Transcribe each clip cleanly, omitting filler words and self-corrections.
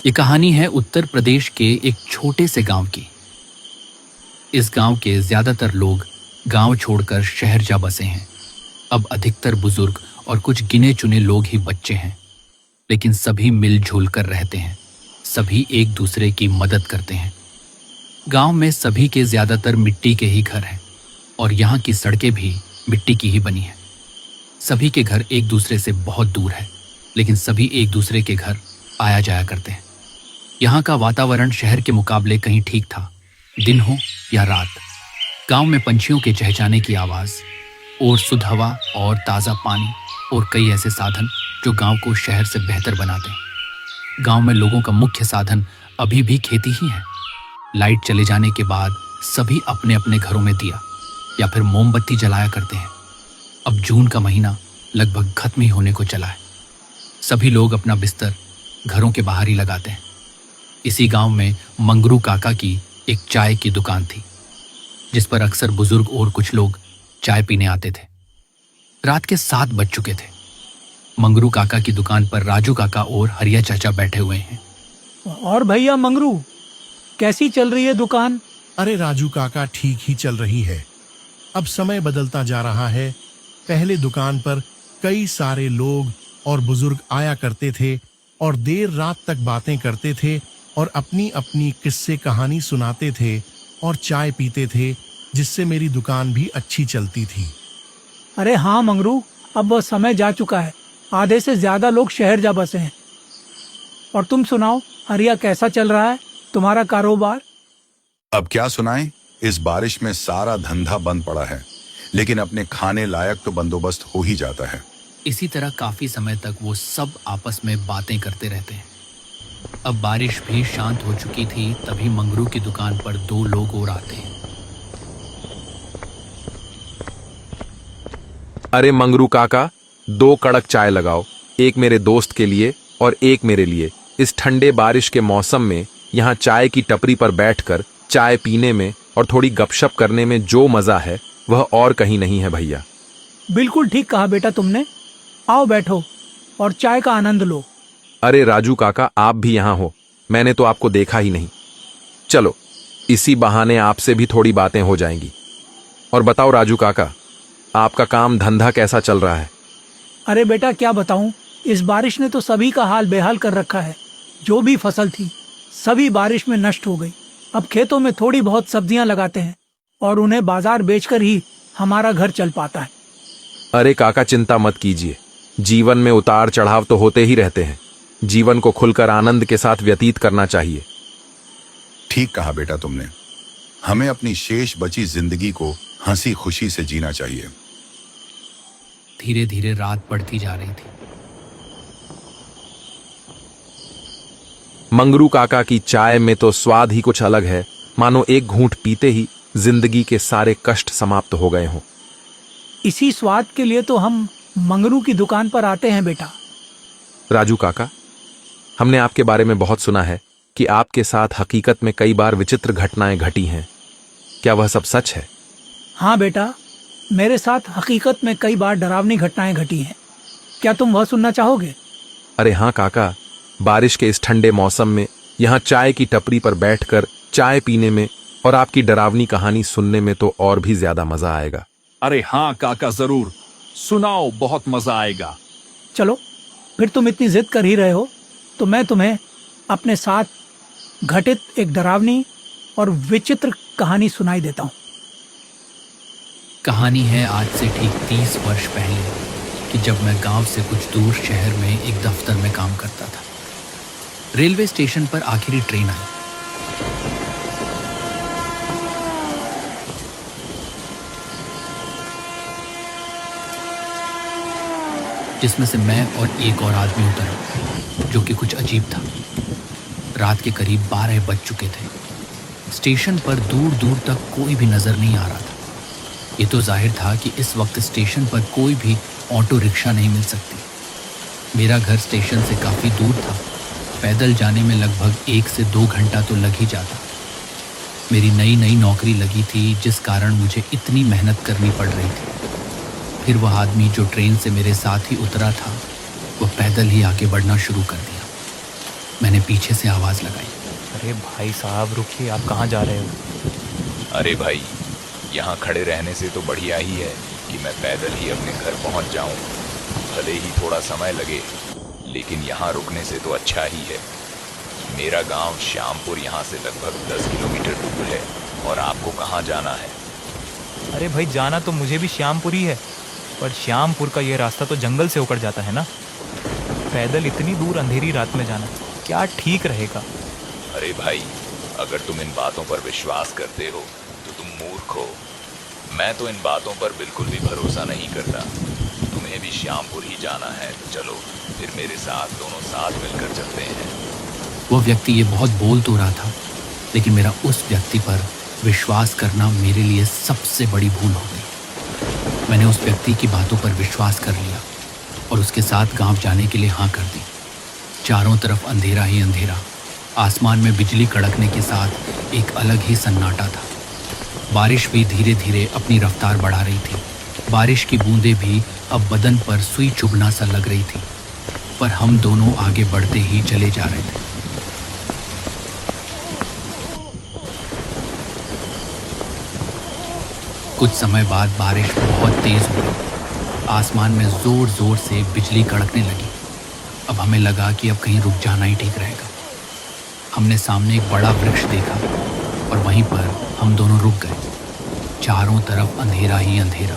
ये कहानी है उत्तर प्रदेश के एक छोटे से गांव की। इस गांव के ज्यादातर लोग गांव छोड़कर शहर जा बसे हैं। अब अधिकतर बुजुर्ग और कुछ गिने चुने लोग ही बच्चे हैं, लेकिन सभी मिलजुल कर रहते हैं। सभी एक दूसरे की मदद करते हैं। गांव में सभी के ज्यादातर मिट्टी के ही घर हैं और यहाँ की सड़कें भी मिट्टी की ही बनी हैं। सभी के घर एक दूसरे से बहुत दूर है, लेकिन सभी एक दूसरे के घर आया जाया करते हैं। यहाँ का वातावरण शहर के मुकाबले कहीं ठीक था, दिन हो या रात। गांव में पंछियों के चहचहाने की आवाज और शुद्ध हवा और ताज़ा पानी और कई ऐसे साधन जो गांव को शहर से बेहतर बनाते हैं। गांव में लोगों का मुख्य साधन अभी भी खेती ही है। लाइट चले जाने के बाद सभी अपने अपने घरों में दिया या फिर मोमबत्ती जलाया करते हैं। अब जून का महीना लगभग खत्म ही होने को चला है। सभी लोग अपना बिस्तर घरों के बाहर ही लगाते हैं। इसी गांव में मंगरू काका की एक चाय की दुकान थी, जिस पर अक्सर बुजुर्ग और कुछ लोग चाय पीने आते थे। रात के 7 बज चुके थे। मंगरू काका की दुकान पर राजू काका और हरिया चाचा बैठे हुए हैं। और भैया मंगरू, कैसी चल रही है दुकान? अरे राजू काका, ठीक ही चल रही है। अब समय बदलता जा रहा है। पहले दुकान पर कई सारे लोग और बुजुर्ग आया करते थे और देर रात तक बातें करते थे और अपनी अपनी किस्से कहानी सुनाते थे और चाय पीते थे, जिससे मेरी दुकान भी अच्छी चलती थी। अरे हाँ मंगरू, अब वह समय जा चुका है। आधे से ज्यादा लोग शहर जा बसे हैं। और तुम सुनाओ हरिया, कैसा चल रहा है तुम्हारा कारोबार? अब क्या सुनाएं? इस बारिश में सारा धंधा बंद पड़ा है, लेकिन अपने खाने लायक तो बंदोबस्त हो ही जाता है। इसी तरह काफी समय तक वो सब आपस में बातें करते रहते हैं। अब बारिश भी शांत हो चुकी थी, तभी मंगरू की दुकान पर 2 लोग और आते हैं। अरे मंगरू काका, 2 कड़क चाय लगाओ, एक मेरे दोस्त के लिए और एक मेरे लिए। इस ठंडे बारिश के मौसम में यहाँ चाय की टपरी पर बैठकर चाय पीने में और थोड़ी गपशप करने में जो मजा है वह और कहीं नहीं है भैया। बिल्कुल ठीक कहा बेटा तुमने। आओ बैठो और चाय का आनंद लो। अरे राजू काका, आप भी यहाँ हो? मैंने तो आपको देखा ही नहीं। चलो, इसी बहाने आपसे भी थोड़ी बातें हो जाएंगी। और बताओ राजू काका, आपका काम धंधा कैसा चल रहा है? अरे बेटा क्या बताऊं, इस बारिश ने तो सभी का हाल बेहाल कर रखा है। जो भी फसल थी सभी बारिश में नष्ट हो गई। अब खेतों में थोड़ी बहुत सब्जियां लगाते हैं और उन्हें बाजार बेचकर ही हमारा घर चल पाता है। अरे काका, चिंता मत कीजिए। जीवन में उतार चढ़ाव तो होते ही रहते हैं। जीवन को खुलकर आनंद के साथ व्यतीत करना चाहिए। ठीक कहा बेटा तुमने। हमें अपनी शेष बची जिंदगी को हंसी खुशी से जीना चाहिए। धीरे धीरे रात बढ़ती जा रही थी। मंगरू काका की चाय में तो स्वाद ही कुछ अलग है, मानो एक घूंट पीते ही जिंदगी के सारे कष्ट समाप्त हो गए हों। इसी स्वाद के लिए तो हम मंगरू की दुकान पर आते हैं बेटा। राजू काका, हमने आपके बारे में बहुत सुना है कि आपके साथ हकीकत में कई बार विचित्र घटनाएं घटी हैं। क्या वह सब सच है? हाँ बेटा, मेरे साथ हकीकत में कई बार डरावनी घटनाएं घटी हैं। क्या तुम वह सुनना चाहोगे? अरे हाँ काका, बारिश के इस ठंडे मौसम में यहाँ चाय की टपरी पर बैठकर चाय पीने में और आपकी डरावनी कहानी सुनने में तो और भी ज्यादा मजा आएगा। अरे हाँ काका, जरूर सुनाओ, बहुत मजा आएगा। चलो फिर, तुम इतनी जिद कर ही रहे हो तो मैं तुम्हें अपने साथ घटित एक डरावनी और विचित्र कहानी सुनाई देता हूँ। कहानी है आज से ठीक 30 वर्ष पहले कि जब मैं गांव से कुछ दूर शहर में एक दफ्तर में काम करता था। रेलवे स्टेशन पर आखिरी ट्रेन आई। जिसमें से मैं और एक और आदमी उतरा, जो कि कुछ अजीब था। रात के करीब 12 बज चुके थे। स्टेशन पर दूर दूर तक कोई भी नजर नहीं आ रहा था। ये तो जाहिर था कि इस वक्त स्टेशन पर कोई भी ऑटो रिक्शा नहीं मिल सकती। मेरा घर स्टेशन से काफ़ी दूर था। पैदल जाने में लगभग 1 से 2 घंटा तो लग ही जाता। मेरी नई नई नौकरी लगी थी, जिस कारण मुझे इतनी मेहनत करनी पड़ रही थी। फिर वह आदमी जो ट्रेन से मेरे साथ ही उतरा था, वह पैदल ही आगे बढ़ना शुरू कर दिया। मैंने पीछे से आवाज लगाई। अरे भाई साहब रुकिए, आप कहाँ जा रहे हो? अरे भाई, यहाँ खड़े रहने से तो बढ़िया ही है कि मैं पैदल ही अपने घर पहुँच जाऊँ। भले ही थोड़ा समय लगे, लेकिन यहाँ रुकने से तो अच्छा ही है। मेरा गांव श्यामपुर यहाँ से लगभग 10 किलोमीटर दूर है। और आपको कहाँ जाना है? अरे भाई, जाना तो मुझे भी श्यामपुर ही है, पर श्यामपुर का ये रास्ता तो जंगल से होकर जाता है ना। पैदल इतनी दूर अंधेरी रात में जाना क्या ठीक रहेगा? अरे भाई, अगर तुम इन बातों पर विश्वास करते हो तो तुम मूर्ख हो। मैं तो इन बातों पर बिल्कुल भी भरोसा नहीं करता। तुम्हें भी श्यामपुर ही जाना है तो चलो, फिर मेरे साथ दोनों साथ मिलकर चलते हैं। वो व्यक्ति ये बहुत बोल तो रहा था, लेकिन मेरा उस व्यक्ति पर विश्वास करना मेरे लिए सबसे बड़ी भूल हो गई। मैंने उस व्यक्ति की बातों पर विश्वास कर लिया और उसके साथ गांव जाने के लिए हाँ कर दी। चारों तरफ अंधेरा ही अंधेरा, आसमान में बिजली कड़कने के साथ एक अलग ही सन्नाटा था। बारिश भी धीरे धीरे अपनी रफ्तार बढ़ा रही थी। बारिश की बूंदें भी अब बदन पर सुई चुभना सा लग रही थी, पर हम दोनों आगे बढ़ते ही चले जा रहे थे। कुछ समय बाद बारिश बहुत तेज हो गई। आसमान में जोर जोर से बिजली कड़कने लगी। अब हमें लगा कि अब कहीं रुक जाना ही ठीक रहेगा। हमने सामने एक बड़ा वृक्ष देखा और वहीं पर हम दोनों रुक गए। चारों तरफ अंधेरा ही अंधेरा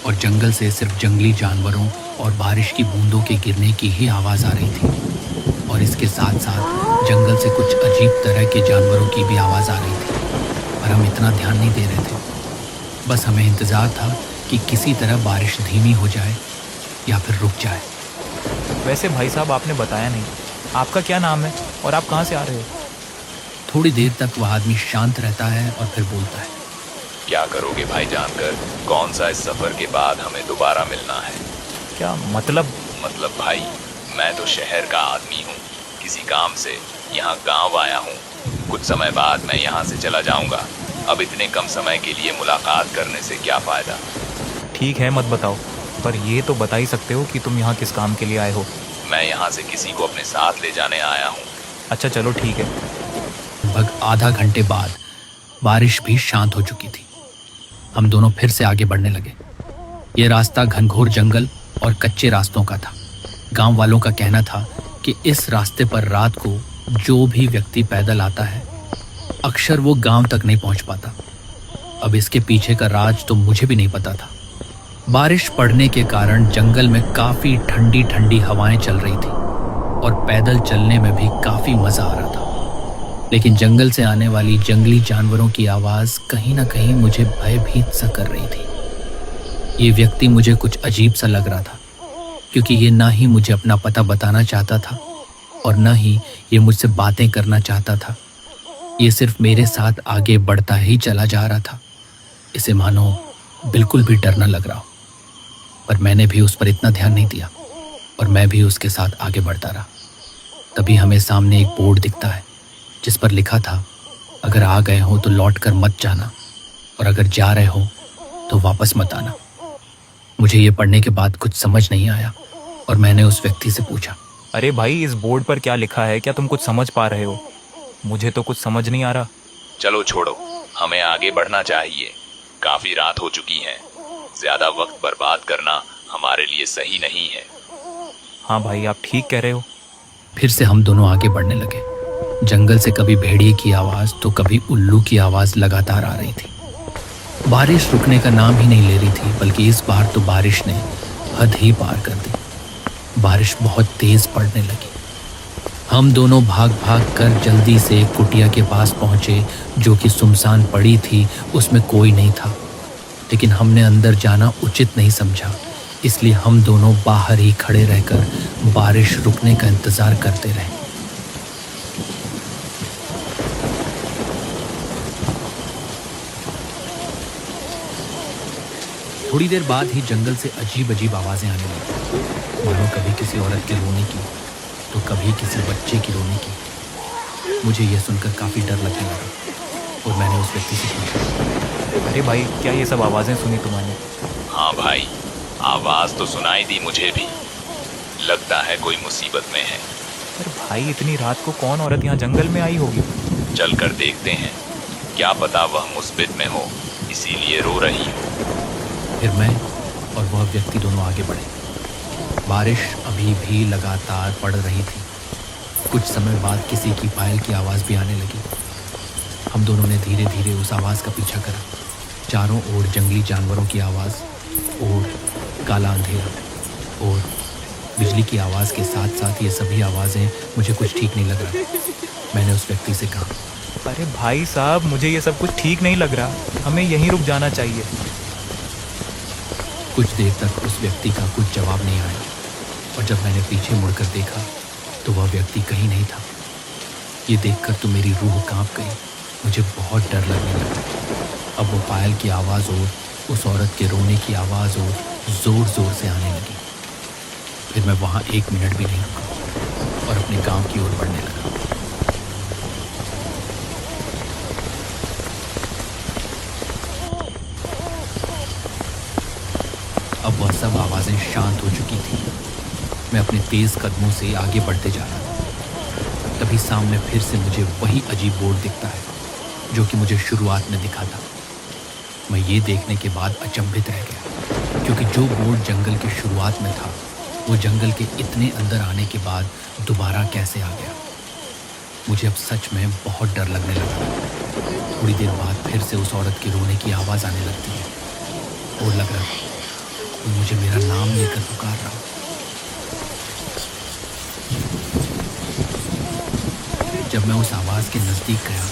और जंगल से सिर्फ जंगली जानवरों और बारिश की बूंदों के गिरने की ही आवाज़ आ रही थी। और इसके साथ साथ जंगल से कुछ अजीब तरह के जानवरों की भी आवाज़ आ रही थी, पर हम इतना ध्यान नहीं दे रहे थे। बस हमें इंतज़ार था कि किसी तरह बारिश धीमी हो जाए या फिर रुक जाए। वैसे भाई साहब, आपने बताया नहीं, आपका क्या नाम है और आप कहाँ से आ रहे हो? थोड़ी देर तक वह आदमी शांत रहता है और फिर बोलता है, क्या करोगे भाई जानकर? कौन सा इस सफर के बाद हमें दोबारा मिलना है? क्या मतलब? मतलब भाई, मैं तो शहर का आदमी हूँ, किसी काम से यहाँ गांव आया हूँ। कुछ समय बाद मैं यहाँ से चला जाऊँगा। अब इतने कम समय के लिए मुलाकात करने से क्या फ़ायदा? ठीक है, मत बताओ, पर ये तो बता ही सकते हो कि तुम यहाँ किस काम के लिए आए हो। मैं यहाँ से किसी को अपने साथ ले जाने आया हूँ। अच्छा चलो ठीक है। लगभग आधा घंटे बाद बारिश भी शांत हो चुकी थी। हम दोनों फिर से आगे बढ़ने लगे। ये रास्ता घनघोर जंगल और कच्चे रास्तों का था। गांव वालों का कहना था कि इस रास्ते पर रात को जो भी व्यक्ति पैदल आता है, अक्सर वो गांव तक नहीं पहुंच पाता। अब इसके पीछे का राज तो मुझे भी नहीं पता था। बारिश पड़ने के कारण जंगल में काफी ठंडी ठंडी हवाएं चल रही थी और पैदल चलने में भी काफी मजा आ रहा था। लेकिन जंगल से आने वाली जंगली जानवरों की आवाज कहीं ना कहीं मुझे भयभीत सा कर रही थी। ये व्यक्ति मुझे कुछ अजीब सा लग रहा था, क्योंकि ये ना ही मुझे अपना पता बताना चाहता था और न ही ये मुझसे बातें करना चाहता था। ये सिर्फ मेरे साथ आगे बढ़ता ही चला जा रहा था। इसे मानो बिल्कुल भी डर न लग रहा हो। पर मैंने भी उस पर इतना ध्यान नहीं दिया और मैं भी उसके साथ आगे बढ़ता रहा। तभी हमें सामने एक बोर्ड दिखता है जिस पर लिखा था, अगर आ गए हो तो लौट कर मत जाना और अगर जा रहे हो तो वापस मत आना। मुझे ये पढ़ने के बाद कुछ समझ नहीं आया और मैंने उस व्यक्ति से पूछा, अरे भाई, इस बोर्ड पर क्या लिखा है? क्या तुम कुछ समझ पा रहे हो? मुझे तो कुछ समझ नहीं आ रहा। चलो छोड़ो, हमें आगे बढ़ना चाहिए। काफी रात हो चुकी है। ज्यादा वक्त बर्बाद करना हमारे लिए सही नहीं है। हाँ भाई, आप ठीक कह रहे हो। फिर से हम दोनों आगे बढ़ने लगे। जंगल से कभी भेड़िए की आवाज तो कभी उल्लू की आवाज लगातार आ रही थी। बारिश रुकने का नाम ही नहीं ले रही थी, बल्कि इस बार तो बारिश ने हद ही पार कर दी। बारिश बहुत तेज पड़ने लगी। हम दोनों भाग भाग कर जल्दी से एक कुटिया के पास पहुंचे जो कि सुनसान पड़ी थी। उसमें कोई नहीं था, लेकिन हमने अंदर जाना उचित नहीं समझा, इसलिए हम दोनों बाहर ही खड़े रहकर बारिश रुकने का इंतजार करते रहे। थोड़ी देर बाद ही जंगल से अजीब अजीब आवाजें आने लगी, मानो कभी किसी औरत के रोने की तो कभी किसी बच्चे की रोने की। मुझे यह सुनकर काफी डर लगने लगा और मैंने उस व्यक्ति से पूछा, अरे भाई, क्या ये सब आवाज़ें सुनी तुम्हारी? हाँ भाई, आवाज तो सुनाई दी मुझे भी। लगता है कोई मुसीबत में है। पर भाई इतनी रात को कौन औरत यहाँ जंगल में आई होगी? चल कर देखते हैं, क्या पता वह मुसीबत में हो, इसीलिए रो रही हो। फिर मैं और वह व्यक्ति दोनों आगे बढ़े। बारिश अभी भी लगातार पड़ रही थी। कुछ समय बाद किसी की पायल की आवाज़ भी आने लगी। हम दोनों ने धीरे धीरे उस आवाज़ का पीछा करा। चारों ओर जंगली जानवरों की आवाज़ और काला अंधेरा और बिजली की आवाज़ के साथ साथ ये सभी आवाज़ें मुझे कुछ ठीक नहीं लग रहा। मैंने उस व्यक्ति से कहा, अरे भाई साहब, मुझे ये सब कुछ ठीक नहीं लग रहा, हमें यहीं रुक जाना चाहिए। कुछ देर तक उस व्यक्ति का कुछ जवाब नहीं आया और जब मैंने पीछे मुड़कर देखा तो वह व्यक्ति कहीं नहीं था। ये देखकर तो मेरी रूह कांप गई। मुझे बहुत डर लगने लगा। अब वो पायल की आवाज़ और उस औरत के रोने की आवाज़ और ज़ोर ज़ोर से आने लगी। फिर मैं वहाँ 1 मिनट भी नहीं रुका और अपने गांव की ओर बढ़ने लगा। अब वह सब आवाज़ें शांत हो चुकी थीं। मैं अपने तेज़ कदमों से आगे बढ़ते जा रहा था। तभी सामने फिर से मुझे वही अजीब बोर्ड दिखता है जो कि मुझे शुरुआत में दिखा था। मैं ये देखने के बाद अचंभित रह गया, क्योंकि जो बोर्ड जंगल की शुरुआत में था वो जंगल के इतने अंदर आने के बाद दोबारा कैसे आ गया। मुझे अब सच में बहुत डर लगने लगा। थोड़ी देर बाद फिर से उस औरत के रोने की आवाज़ आने लगती है और लग रहा है कोई मुझे मेरा नाम लेकर पुकार रहा हो। जब मैं उस आवाज़ के नज़दीक गया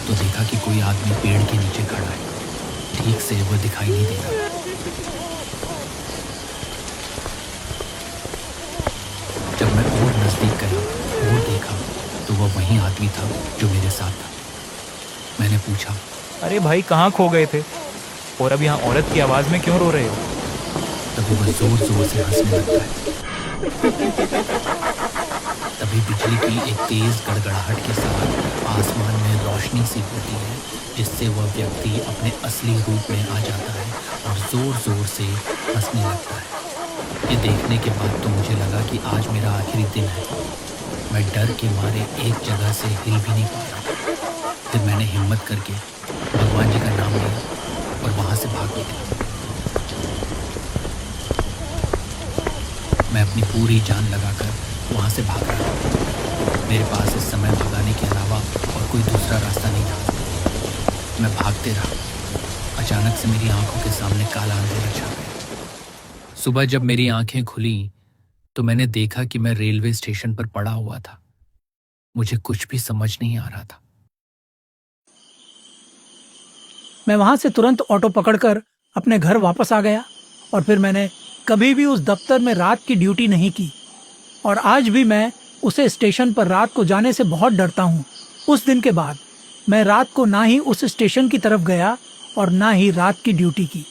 तो देखा कि कोई आदमी पेड़ के नीचे खड़ा है। ठीक से वह दिखाई नहीं दे रहा। जब मैं और नज़दीक गया और देखा तो वह वही आदमी था जो मेरे साथ था। मैंने पूछा, अरे भाई, कहाँ खो गए थे और अब यहाँ औरत की आवाज़ में क्यों रो रहे हो? तभी वह जोर जोर से हंसने लगता है। तभी बिजली की एक तेज गड़गड़ाहट के साथ आसमान में रोशनी सी होती है, जिससे वह व्यक्ति अपने असली रूप में आ जाता है और जोर जोर से हंसने लगता है। ये देखने के बाद तो मुझे लगा कि आज मेरा आखिरी दिन है। मैं डर के मारे एक जगह से हिल भी नहीं पा रहा। फिर मैंने हिम्मत करके भगवान जी का नाम लिया और वहाँ से भाग निकला। मैं अपनी पूरी जान लगाकर वहाँ से भाग रहा था। मेरे पास इस समय भगाने के अलावा और कोई दूसरा रास्ता नहीं था। मैं भागते रहा। अचानक से मेरी आंखों के सामने काला अंधेरा छा गया। सुबह जब मेरी आंखें खुली तो मैंने देखा कि मैं रेलवे स्टेशन पर पड़ा हुआ था। मुझे कुछ भी समझ नहीं आ रहा था। मैं वहां से तुरंत ऑटो पकड़कर अपने घर वापस आ गया और फिर मैंने कभी भी उस दफ्तर में रात की ड्यूटी नहीं की और आज भी मैं उसे स्टेशन पर रात को जाने से बहुत डरता हूँ। उस दिन के बाद मैं रात को ना ही उस स्टेशन की तरफ गया और ना ही रात की ड्यूटी की।